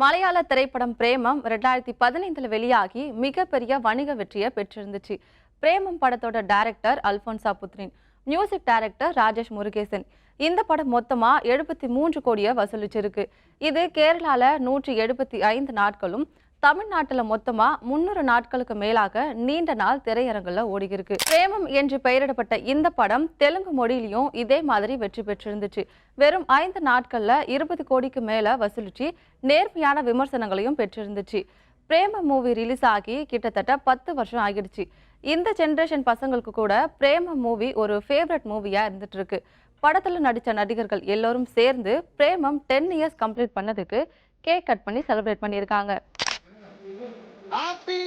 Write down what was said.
மலையாள திரைப்படம் பிரேமம் 2015 வெளியாகி மிகப்பெரிய வணிக வெற்றியை பெற்றிருந்துச்சு. பிரேமம் படத்தோட director Alphonse Puthren, music director Rajesh Murugesan. இந்த படம் மொத்தமா 73 கோடியை வசூலிச்சிருக்கு. இது கேரளால 175 நாட்களும், தமிழ்நாட்டுல மொத்தமா 300 நாட்களுக்கு மேலாக நீண்ட நாள் திரையரங்குல ஓடியிருக்கு. பிரேமம் என்று பெயரிடப்பட்ட இந்த படம் தெலுங்கு மொழியிலையும் இதே மாதிரி வெற்றி பெற்றிருந்துச்சு. வெறும் 5 நாட்கள்ல 20 கோடிக்கு மேல வசூலிச்சு நேர்மையான விமர்சனங்களையும் பெற்றிருந்துச்சு. பிரேம மூவி ரிலீஸ் ஆகி கிட்டத்தட்ட 10 வருஷம் ஆகிடுச்சு. இந்த ஜெனரேஷன் பசங்களுக்கு கூட பிரேம மூவி ஒரு ஃபேவரட் மூவியா இருந்துட்டு இருக்கு. படத்துல நடிச்ச நடிகர்கள் எல்லோரும் சேர்ந்து பிரேமம் 10 இயர்ஸ் கம்ப்ளீட் பண்ணதுக்கு கேக் கட் பண்ணி செலிப்ரேட் பண்ணியிருக்காங்க. Happy